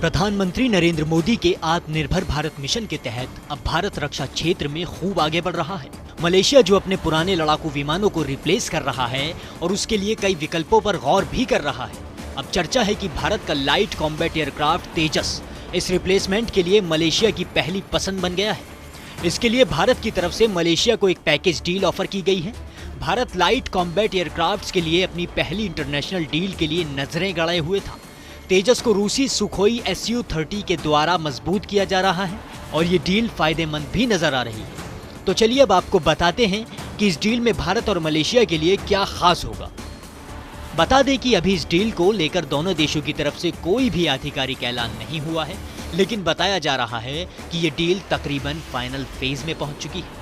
प्रधानमंत्री नरेंद्र मोदी के आत्मनिर्भर भारत मिशन के तहत अब भारत रक्षा क्षेत्र में खूब आगे बढ़ रहा है। मलेशिया जो अपने पुराने लड़ाकू विमानों को रिप्लेस कर रहा है और उसके लिए कई विकल्पों पर गौर भी कर रहा है। अब चर्चा है कि भारत का लाइट कॉम्बैट एयरक्राफ्ट तेजस इस रिप्लेसमेंट के लिए मलेशिया की पहली पसंद बन गया है। इसके लिए भारत की तरफ से मलेशिया को एक पैकेज डील ऑफर की गई है। भारत लाइट कॉम्बैट एयरक्राफ्ट्स के लिए अपनी पहली इंटरनेशनल डील के लिए नजरें गड़ाए हुए था। तेजस को रूसी सुखोई Su-30 के द्वारा मजबूत किया जा रहा है और ये डील फायदेमंद भी नजर आ रही है। तो चलिए अब आपको बताते हैं कि इस डील में भारत और मलेशिया के लिए क्या खास होगा। बता दें कि अभी इस डील को लेकर दोनों देशों की तरफ से कोई भी आधिकारिक ऐलान नहीं हुआ है, लेकिन बताया जा रहा है कि ये डील तकरीबन फाइनल फेज में पहुंच चुकी है।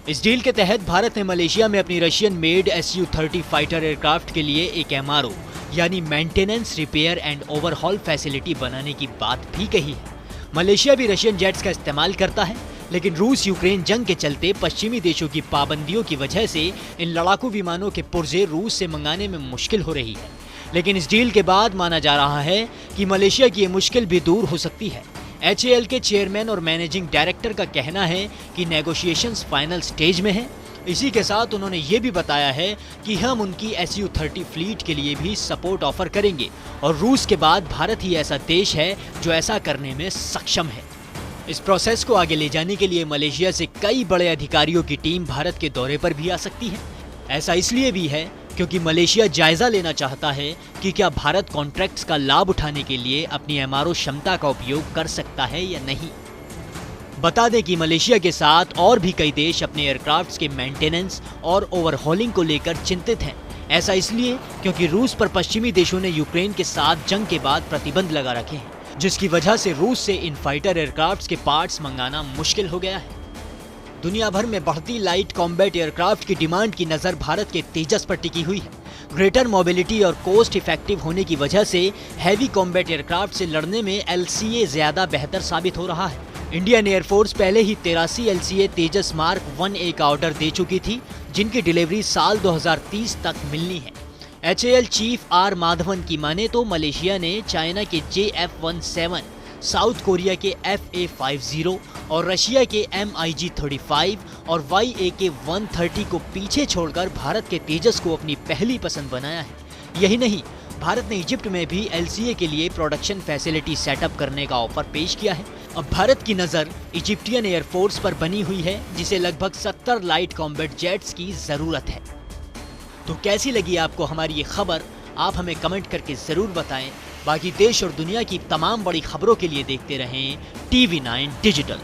इस डील के तहत भारत ने मलेशिया में अपनी Russian made Su-30 fighter aircraft के लिए एक MRO यानी maintenance, repair and overhaul facility बनाने की बात भी कही है। मलेशिया भी रशियन जेट्स का इस्तेमाल करता है, लेकिन रूस यूक्रेन जंग के चलते पश्चिमी देशों की पाबंदियों की वजह से इन लड़ाकू विमानों के पुर्जे रूस से मंगाने में मुश्किल हो रही है। लेकिन इस डील के बाद माना जा रहा है कि मलेशिया की ये मुश्किल भी दूर हो सकती है। HAL के चेयरमैन और मैनेजिंग डायरेक्टर का कहना है कि नेगोशिएशंस फाइनल स्टेज में हैं। इसी के साथ उन्होंने ये भी बताया है कि हम उनकी Su-30 फ्लीट के लिए भी सपोर्ट ऑफर करेंगे और रूस के बाद भारत ही ऐसा देश है जो ऐसा करने में सक्षम है। इस प्रोसेस को आगे ले जाने के लिए मलेशिया से कई बड़े अधिकारियों की टीम भारत के दौरे पर भी आ सकती है। ऐसा इसलिए भी है क्योंकि मलेशिया जायजा लेना चाहता है कि क्या भारत कॉन्ट्रैक्ट्स का लाभ उठाने के लिए अपनी MRO क्षमता का उपयोग कर सकता है या नहीं। बता दें कि मलेशिया के साथ और भी कई देश अपने एयरक्राफ्ट्स के मेंटेनेंस और ओवरहॉलिंग को लेकर चिंतित हैं। ऐसा इसलिए क्योंकि रूस पर पश्चिमी देशों ने यूक्रेन के साथ जंग के बाद प्रतिबंध लगा रखे हैं, जिसकी वजह से रूस से इन फाइटर एयरक्राफ्ट्स के पार्ट्स मंगाना मुश्किल हो गया है। दुनिया भर में बढ़ती लाइट कॉम्बैट एयरक्राफ्ट की डिमांड की नज़र भारत के तेजस पर टिकी हुई है। ग्रेटर मोबिलिटी और कोस्ट इफेक्टिव होने की वजह से हैवी कॉम्बैट एयरक्राफ्ट से लड़ने में LCA ज्यादा बेहतर साबित हो रहा है। इंडियन एयरफोर्स पहले ही 83 LCA तेजस मार्क 1A का ऑर्डर दे चुकी थी, जिनकी डिलीवरी साल 2030 तक मिलनी है। HAL चीफ R माधवन की माने तो मलेशिया ने चाइना के JF-17, साउथ कोरिया के FA-50 और रशिया के MiG-35 और YAK-130 को पीछे छोड़कर भारत के तेजस को अपनी पहली पसंद बनाया है। यही नहीं, भारत ने इजिप्ट में भी LCA के लिए प्रोडक्शन फैसिलिटी सेटअप करने का ऑफर पेश किया है। अब भारत की नज़र इजिप्टियन एयरफोर्स पर बनी हुई है, जिसे लगभग 70 लाइट कॉम्बैट जेट्स की ज़रूरत है। तो कैसी लगी आपको हमारी ये खबर, आप हमें कमेंट करके ज़रूर बताएं। बाकी देश और दुनिया की तमाम बड़ी खबरों के लिए देखते रहें TV9 डिजिटल।